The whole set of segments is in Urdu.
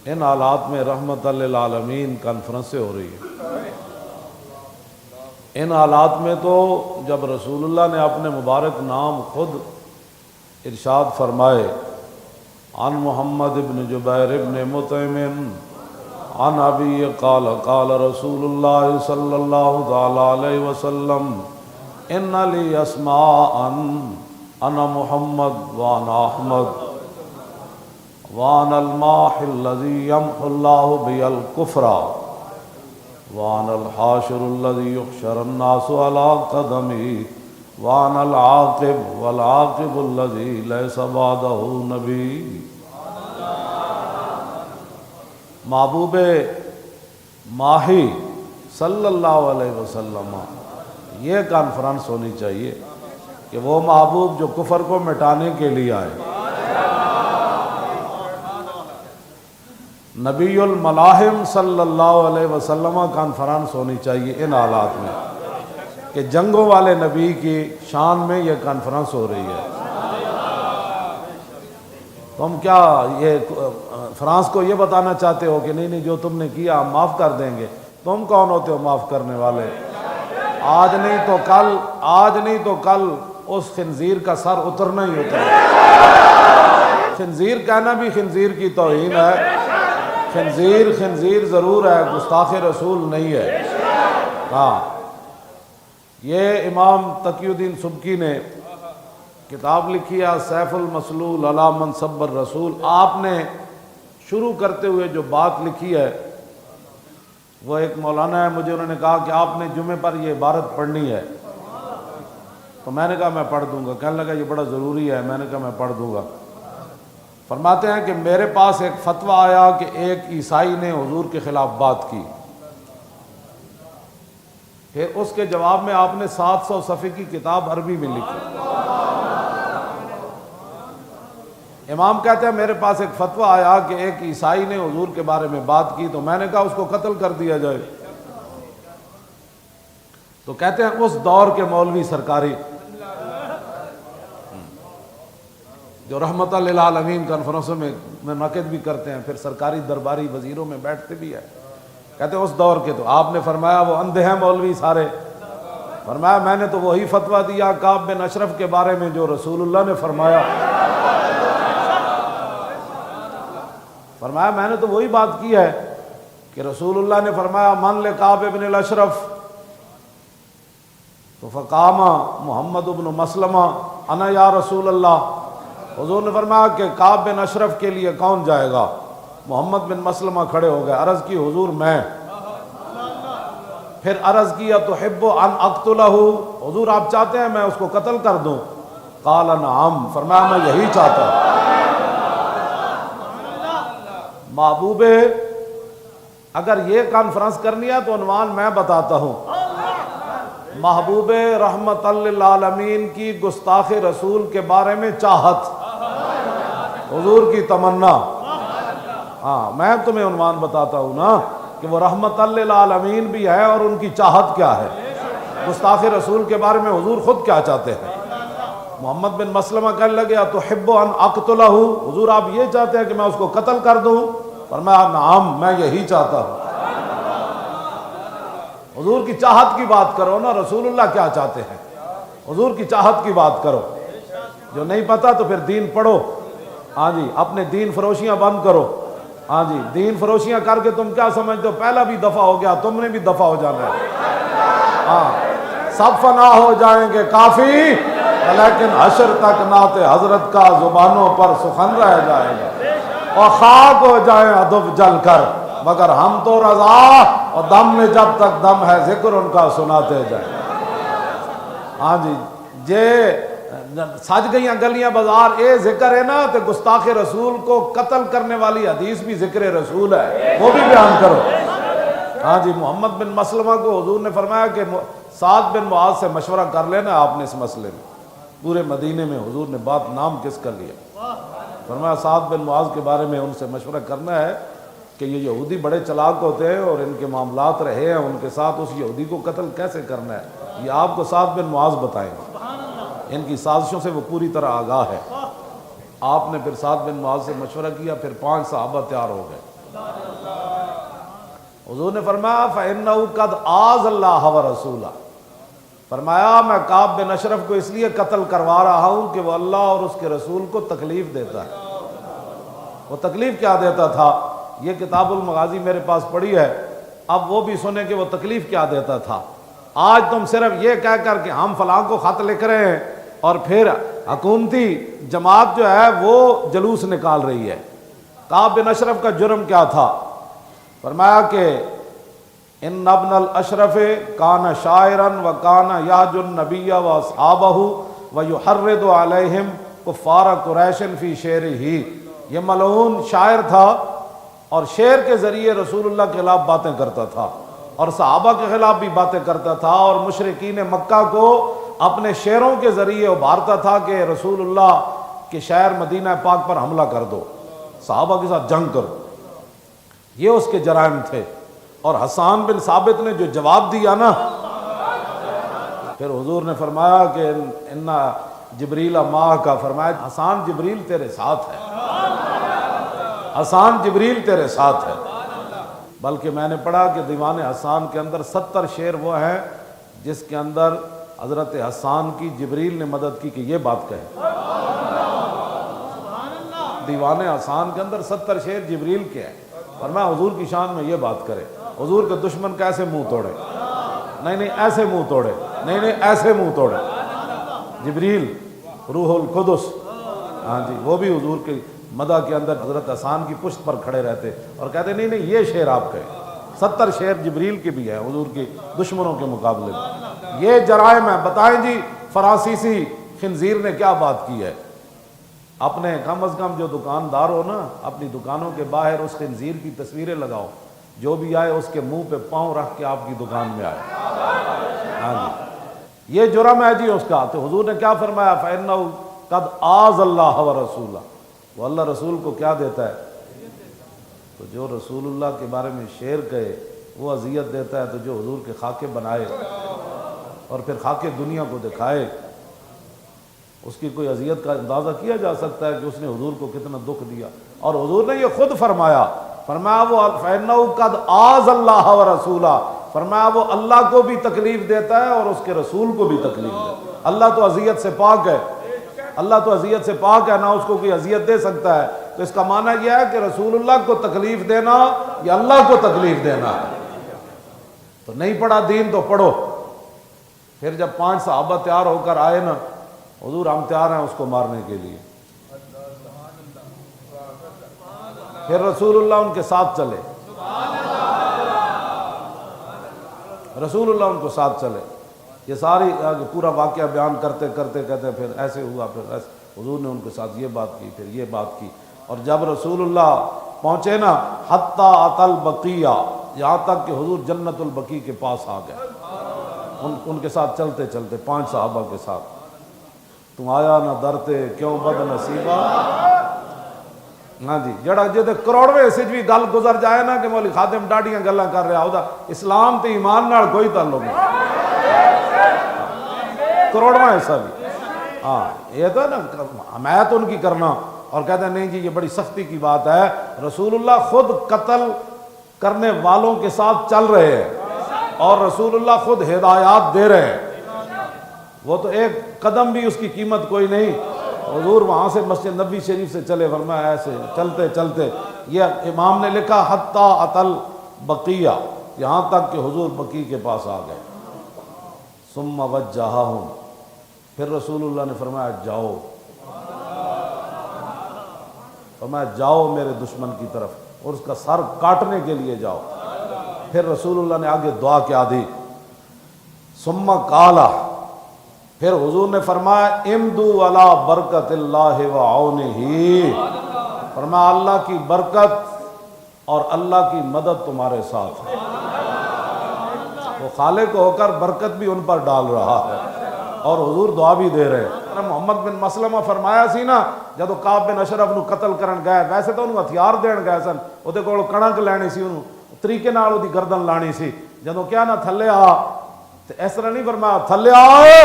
ان حالات میں رحمت للعالمین کانفرنسیں ہو رہی ہیں۔ ان حالات میں تو جب رسول اللہ نے اپنے مبارک نام خود ارشاد فرمائے، عن محمد ابن جبیر ابن مطعم عن ابی قال قال رسول اللہ صلی اللہ تعالی علیہ وسلم ان لی اسماء انا محمد وانا احمد وانا الماحی الذی یمحو اللہ بی الکفر وانا الحاشر الذی یحشر الناس علی قدمی وانا العاقب والعاقب الذی لیس بعدہ نبی۔ محبوب ماہی صلی اللہ علیہ وسلم یہ کانفرنس ہونی چاہیے کہ وہ محبوب جو کفر کو مٹانے کے لیے آئے، نبی الملاحم صلی اللہ علیہ وسلم کانفرنس ہونی چاہیے ان حالات میں کہ جنگوں والے نبی کی شان میں یہ کانفرنس ہو رہی ہے۔ تم کیا یہ فرانس کو یہ بتانا چاہتے ہو کہ نہیں جو تم نے کیا ہم معاف کر دیں گے؟ تم کون ہوتے ہو معاف کرنے والے؟ آج نہیں تو کل اس خنزیر کا سر اترنا ہی ہوتا ہے۔ خنزیر کہنا بھی خنزیر کی توہین ہے۔ خنزیر ضرور ہے، گستاخ رسول نہیں ہے۔ ہاں، یہ امام تقی الدین سبکی نے کتاب لکھی ہے سیف المسلول علی من سب الرسول۔ آپ نے شروع کرتے ہوئے جو بات لکھی ہے، وہ ایک مولانا ہے، مجھے انہوں نے کہا کہ آپ نے جمعے پر یہ عبارت پڑھنی ہے، تو میں نے کہا میں پڑھ دوں گا۔ کہنے لگا یہ بڑا ضروری ہے، میں نے کہا میں پڑھ دوں گا۔ فرماتے ہیں کہ میرے پاس ایک فتویٰ آیا کہ ایک عیسائی نے حضور کے خلاف بات کی، پھر اس کے جواب میں آپ نے 700 صفحے کی کتاب عربی میں لکھی۔ امام کہتے ہیں میرے پاس ایک فتویٰ آیا کہ ایک عیسائی نے حضور کے بارے میں بات کی، تو میں نے کہا اس کو قتل کر دیا جائے۔ تو کہتے ہیں اس دور کے مولوی سرکاری جو رحمت للعالمین کانفرنسوں میں منعقد بھی کرتے ہیں، پھر سرکاری درباری وزیروں میں بیٹھتے بھی ہیں، کہتے ہیں اس دور کے تو آپ نے فرمایا وہ اندھے ہیں مولوی سارے۔ فرمایا میں نے تو وہی فتویٰ دیا کعب بن اشرف کے بارے میں جو رسول اللہ نے فرمایا۔ فرمایا میں نے تو وہی بات کی ہے کہ رسول اللہ نے فرمایا من لکعب بن الاشرف، تو فقام محمد بن مسلمہ انا یا رسول اللہ۔ حضور نے فرمایا کہ کعب بن اشرف کے لیے کون جائے گا؟ محمد بن مسلمہ کھڑے ہو گئے، عرض کی حضور میں۔ پھر عرض کیا تحب ان اقتلہ، حضور آپ چاہتے ہیں میں اس کو قتل کر دوں؟ قال نعم، فرمایا میں یہی چاہتا ہوں۔ محبوب اگر یہ کانفرنس کرنی ہے تو عنوان میں بتاتا ہوں، محبوب رحمت للعالمین کی گستاخ رسول کے بارے میں چاہت، حضور کی تمنا۔ ہاں میں تمہیں عنوان بتاتا ہوں نا کہ وہ رحمت للعالمین بھی ہے اور ان کی چاہت کیا ہے، گستاخ رسول کے بارے میں حضور خود کیا چاہتے ہیں۔ محمد بن مسلمہ کہنے لگے تحب ان اقتلہ، حضور آپ یہ چاہتے ہیں کہ میں اس کو قتل کر دوں؟ فرمایا نعم میں یہی چاہتا ہوں۔ حضور کی چاہت کی بات کرو نا، رسول اللہ کیا چاہتے ہیں، حضور کی چاہت کی بات کرو۔ جو نہیں پتا تو پھر دین پڑھو، ہاں جی اپنے دین فروشیاں بند کرو، ہاں جی دین فروشیاں کر کے تم کیا سمجھتے ہو پہلا بھی دفع ہو گیا، تم نے بھی دفع ہو جانا ہے۔ ہاں سب فنا ہو جائیں گے کافی، لیکن حشر تک نعت حضرت کا زبانوں پر سخن رہ جائے گا، اور خاک ہو جائیں ادب جل کر مگر ہم تو رضا، اور دم میں جب تک دم ہے ذکر ان کا سناتے جائیں۔ ہاں جی جے سج گئیاں گلیاں بازار اے ذکر ہے نا، تو گستاخ رسول کو قتل کرنے والی حدیث بھی ذکر رسول ہے، وہ بھی بیان کرو۔ ہاں جی محمد بن مسلمہ کو حضور نے فرمایا کہ سعد بن معاذ سے مشورہ کر لینا آپ نے اس مسئلے میں۔ پورے مدینے میں حضور نے بات نام کس کا لیا؟ فرمایا سعد بن معاذ کے بارے میں ان سے مشورہ کرنا ہے کہ یہ یہودی بڑے چلاک ہوتے ہیں اور ان کے معاملات رہے ہیں، ان کے ساتھ اس یہودی کو قتل کیسے کرنا ہے یہ آپ کو سعد بن معاذ بتائیں گے، ان کی سازشوں سے وہ پوری طرح آگاہ ہے۔ آپ نے پھر سعد بن معاذ سے مشورہ کیا، پھر 5 صحابہ تیار ہو گئے، حضور نے فرمایا فَإِنَّهُ قَدْ آذَ اللَّهَ وَرَسُولَهُ، فرمایا میں کعب بن اشرف کو اس لیے قتل کروا رہا ہوں کہ وہ اللہ اور اس کے رسول کو تکلیف دیتا ہے۔ وہ تکلیف کیا دیتا تھا؟ یہ کتاب المغازی میرے پاس پڑھی ہے، اب وہ بھی سنیں کہ وہ تکلیف کیا دیتا تھا۔ آج تم صرف یہ کہہ کر کہ ہم فلاں کو خط لکھ رہے ہیں اور پھر حکومتی جماعت جو ہے وہ جلوس نکال رہی ہے۔ کعب بن اشرف کا جرم کیا تھا؟ فرمایا کہ ان ابن الاشرف کان شاعرا وکان یحج النبی واصحابہ ویحرض علیہم کفار قریش فی شعرہ، یہ ملعون شاعر تھا اور شعر کے ذریعے رسول اللہ کے خلاف باتیں کرتا تھا اور صحابہ کے خلاف بھی باتیں کرتا تھا اور مشرکین مکہ کو اپنے شعروں کے ذریعے ابھارتا تھا کہ رسول اللہ کے شہر مدینہ پاک پر حملہ کر دو، صحابہ کے ساتھ جنگ کرو۔ یہ اس کے جرائم تھے۔ اور حسان بن ثابت نے جو جواب دیا نا، پھر حضور نے فرمایا کہ ان جبریل ماہ کا، فرمایا حسان جبریل تیرے ساتھ ہے، حسان جبریل تیرے ساتھ ہے۔ بلکہ میں نے پڑھا کہ دیوان حسان کے اندر 70 شعر وہ ہیں جس کے اندر حضرت حسان کی جبریل نے مدد کی کہ یہ بات کہے۔ دیوان حسان کے اندر 70 شعر جبریل کے ہیں، فرمایا حضور کی شان میں یہ بات کرے۔ حضور کے دشمن کا ایسے منہ توڑے، نہیں ایسے منہ توڑے، نہیں ایسے منہ توڑے۔ جبریل روح القدس، ہاں جی، وہ بھی حضور کی مدح کے اندر حضرت حسان کی پشت پر کھڑے رہتے اور کہتے نہیں یہ شعر آپ کہے۔ 70 شعر جبریل کے بھی ہیں حضور کے دشمنوں کے مقابلے میں۔ یہ جرائم ہیں۔ بتائیں جی فرانسیسی خنزیر نے کیا بات کی ہے؟ اپنے کم از کم جو دکاندار ہو نا، اپنی دکانوں کے باہر اس خنزیر کی تصویریں لگاؤ، جو بھی آئے اس کے منہ پہ پاؤں رکھ کے آپ کی دکان میں آئے۔ ہاں جی، یہ جرم ہے جی اس کا۔ تو حضور نے کیا فرمایا؟ فَإِنَّهُ قَدْ آذَ اللَّهَ وَرَسُولَهُ، وہ اللہ رسول کو کیا دیتا ہے؟ تو جو رسول اللہ کے بارے میں شعر کہے وہ اذیت دیتا ہے، تو جو حضور کے خاکے بنائے اور پھر خاکے دنیا کو دکھائے، اس کی کوئی اذیت کا اندازہ کیا جا سکتا ہے کہ اس نے حضور کو کتنا دکھ دیا؟ اور حضور نے یہ خود فرمایا وہ فَإِنَّهُ قَدْ آذَ اللَّهَ وَرَسُولَهُ، فرمایا وہ اللہ کو بھی تکلیف دیتا ہے اور اس کے رسول کو بھی تکلیف دیتا ہے۔ اللہ تو اذیت سے پاک ہے، اللہ تو اذیت سے پاک ہے، نہ اس کو کوئی اذیت دے سکتا ہے۔ تو اس کا معنی یہ ہے کہ رسول اللہ کو تکلیف دینا یا اللہ کو تکلیف دینا ہے۔ تو نہیں پڑھا دین تو پڑھو۔ پھر جب 5 صحابہ تیار ہو کر آئے نا، حضور ہم تیار ہیں اس کو مارنے کے لیے، پھر رسول اللہ ان کے ساتھ چلے، رسول اللہ ان کو ساتھ چلے۔ یہ ساری پورا واقعہ بیان کرتے کرتے کہتے پھر ایسے ہوا، پھر ایسے، حضور نے ان کے ساتھ یہ بات کی، پھر یہ بات کی۔ اور جب رسول اللہ پہنچے نا حتیٰ اتی البقیہ، یہاں تک کہ حضور جنت البقیع کے پاس آ گئے ان کے ساتھ چلتے چلتے 5 صحابہ کے ساتھ۔ تم آیا نہ درتے کیوں بد نصیبہ، ہاں جی، جڑا جدے کروڑویں سے بھی گل گزر جائے نا کہ مولی خادم ڈاڈیاں گلاں کر رہا ہوتا، اسلام تے ایمان نال کوئی تعلق نہیں، کروڑواں حصہ بھی۔ ہاں یہ تو نا حمایت ان کی کرنا اور کہتے ہیں نہیں جی یہ بڑی سختی کی بات ہے۔ رسول اللہ خود قتل کرنے والوں کے ساتھ چل رہے ہیں اور رسول اللہ خود ہدایات دے رہے ہیں، وہ تو ایک قدم بھی اس کی قیمت کوئی نہیں۔ حضور وہاں سے مسجد نبی شریف سے چلے، فرمایا ایسے چلتے چلتے، یہ امام نے لکھا حتیٰ اتی البقیہ، یہاں تک کہ حضور بقیع کے پاس آ گئے۔ ثم وجہہم، پھر رسول اللہ نے فرمایا جاؤ، فرمایا جاؤ میرے دشمن کی طرف اور اس کا سر کاٹنے کے لیے جاؤ۔ پھر رسول اللہ نے آگے دعا کیا دی، ثم قال، پھر حضور نے فرمایا امدو علی برکت اللہ وعونہ، فرمایا اللہ کی برکت اور اللہ کی مدد تمہارے ساتھ ہے۔ وہ خالق ہو کر برکت بھی ان پر ڈال رہا ہے اور حضور دعا بھی دے رہے ہیں۔ محمد بن مسلمہ فرمایا سی نا جدو کعب بن اشرف نو قتل کرن گئے، ویسے تو انہوں ہتھیار دین گئے سن، وہ دے کول کڑک لینی سی، انہوں طریقے نال دی گردن لانی سی، جدو کیا نا تھلے آ، تو اس طرح نہیں فرمایا تھلے آئے،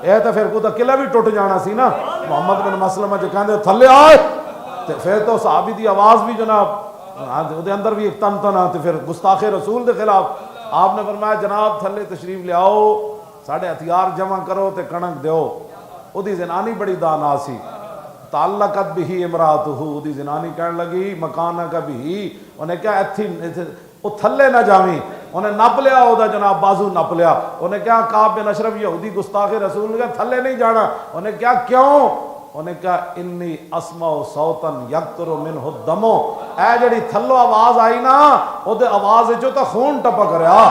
اے تو پھر کوئی قلعہ بھی ٹوٹ جانا سی نا۔ محمد بن مسلمہ جو کہندے تھلے آئے، تو پھر تو صحابی دی آواز بھی جناب دے اندر بھی ایک تن تن آتے پھر گستاخ رسول دے خلاف آپ نے فرمایا جناب تھلے تشریف لے آؤ ساڑھے ہتھیار جمع کرو تے کنک دیو او دی زنانی بڑی دانا سی تعلقت بھی امراتہ دی زنانی کہنے لگی مکانک بھی انہیں کیا ایتھی وہ تھلے نہ جاویں انہیں نپ لیا او دا جناب بازو نپ لیا انہیں کیا کعب بن اشرف یہودی گستاخ رسول نے کہا تھلے نہیں جانا انہیں کیا کیوں انہیں کہا انی اسمع صوتن یقطر منہ الدم اے جڑی تھلو آواز آئی نا او دے آواز جو تا خون ٹپک رہا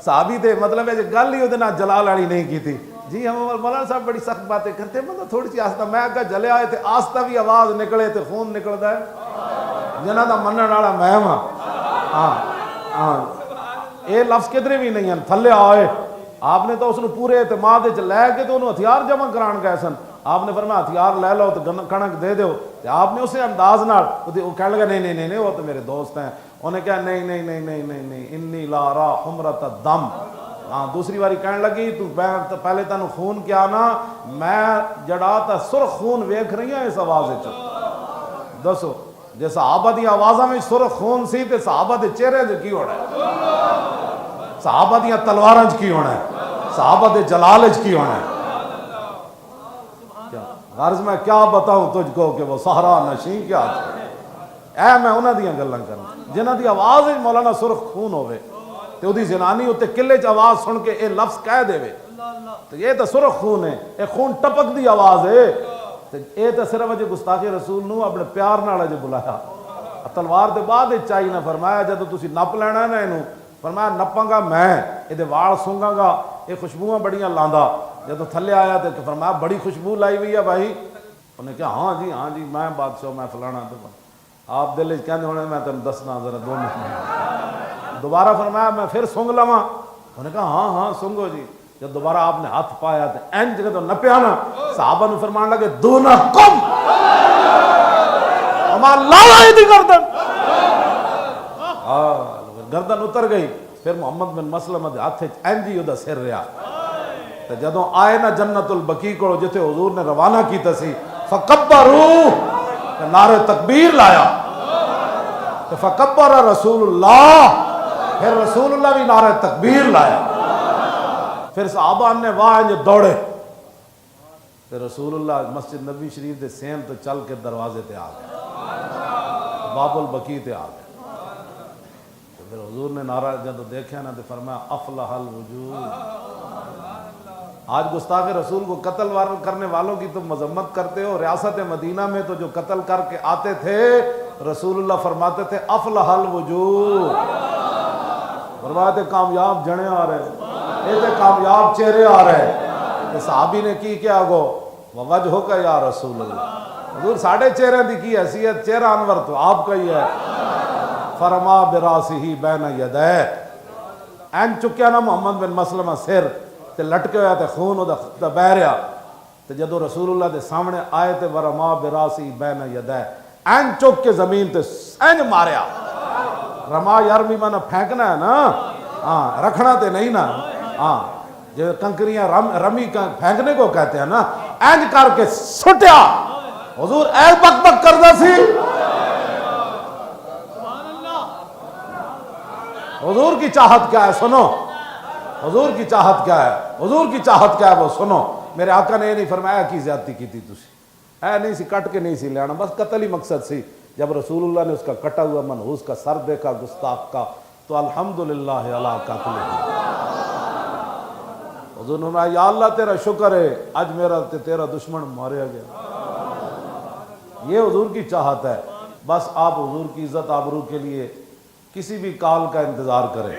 صحابی دے مطلب ہے گل ہی او دے نا جلال والی نہیں کی تھی جی ہم مولانا صاحب بڑی سخت باتیں کرتے ہیں مطلب تھوڑی سی آستہ میں کہا جلے آئے تھے آستہ بھی آواز نکلے تھے خون نکلتا ہے جنہ دا منن والا میں ہاں اے لفظ کدھر بھی نہیں ہیں تھلے آئے آپ نے تو اس نے پورے اعتماد لے کے تو انہوں ہتھیار جمع کران گئے سن آپ نے فرمایا ہتھیار لے لو تو کنک دے دو آپ نے اسے انداز نال وہ کہنے لگا نہیں وہ تو میرے دوست ہیں انہیں کہا نہیں انی لا را حمرت الدم ہاں دوسری باری کہنے لگی تو پہلے تینوں خون کیا نا میں جڑا تا سرخ خون ویکھ رہی ہوں اس آواز دسو جے صحابہ دی آوازاں میں سرخ خون سی تے صحابہ دے چہرے جو کی ہونا ہے صحابہ دیاں تلواراں کی ہونا ہے صحابہ دے جلال کی ہونا ہے غرض میں کیا بتاؤں تجھ کو کہ وہ صحرا نشین کیا تھے اے میں انہاں دیاں گلاں کرنا جنہاں دی آواز مولانا سرخ خون ہوئے تے دی زنانی ہوتے قلے چ آواز سن کے اے لفظ کہہ دے تو یہ تو سرخ خون ہے اے خون ٹپک دی آواز ہے اے تو صرف اجے گستاخ رسول نو اپنے پیار نال اجے بلایا تلوار دے بعد چائی نہ فرمایا جدو تسی نپ لینا ہے نا اینو فرمایا نپاں گا میں یہ وال سونگاں گا یہ خوشبوواں بڑیاں لاندا جدو تھلے آیا تو فرمایا بڑی خوشبو لائی ہوئی ہے بھائی انہیں کہا ہاں جی میں بادشاہ میں فلانا آپ دل کہنے ہونے میں تم دسنا ذرا 2 منٹ دوبارہ فرمایا میں پھر سونگ لواں انہیں کہا ہاں سونگو جی جب دوبارہ آپ نے ہاتھ پایا تو این جگہ تو نپیا نا صحابہ نے فرمان لگے دونہ کم ہمارا لالا ہی دی گردن اتر گئی پھر محمد بن مسلمہ دے ہاتھ این جی دا سر رہا تو جدوں آئے نا جنت البقیع کو جتے حضور نے روانہ کی تسی فکبرو نعرہ تکبیر لایا تو فکبر رسول اللہ پھر رسول اللہ بھی نعرہ تکبیر لایا پھر صحابہ نے واہ دوڑے پھر رسول اللہ مسجد نبی شریف دے سین تو چل کے دروازے تے آ گئے باب البقیع تے آ گئے پھر حضور نے نعرہ جب دیکھا نا تو فرمایا افلح الوجود آج گستاخ رسول کو قتل کرنے والوں کی تم مذمت کرتے ہو ریاست مدینہ میں تو جو قتل کر کے آتے تھے رسول اللہ فرماتے تھے افلح الوجود فرماتے کامیاب جنے آ رہے یہ کامیاب چہرے آ رہے صحابی نے کی کیا گو وجہ کا یا رسول اللہ حضور ساڑھے چہرے دی کی حیثیت چہرہ انور تو آپ کا ہی ہے فرما براسہی بین یدہ این چکیا نا محمد بن مسلمہ سر تے لٹکے ہویا تے خون دا بہ رہا تے جدو رسول اللہ دے سامنے آئے تے ورما براسہی بین یدہ این چک کے زمین تے این ماریا رما یرمی مانا پھینکنا ہے نا ہاں رکھنا تے نہیں نا ہاں جو کنکریاں رمی پھینکنے کو کہتے ہیں نا اینج کر کے سٹیا حضور اے بک بک کردہ سی حضور کی چاہت کیا ہے سنو حضور کی چاہت کیا ہے حضور کی چاہت کیا ہے وہ سنو میرے آقا نے یہ نہیں فرمایا کی زیادتی کی تھی تسی اے نہیں سی کٹ کے نہیں سی لینا بس قتل ہی مقصد سی جب رسول اللہ نے اس کا کٹا ہوا منحوس کا سر دیکھا گستاخ کا تو الحمدللہ علی قاتلہ حضور نے فرمایا یا اللہ تیرا شکر ہے آج میرا تیرا دشمن ماریا گیا یہ حضور کی چاہت ہے بس آپ حضور کی عزت آبرو کے لیے کسی بھی کال کا انتظار کریں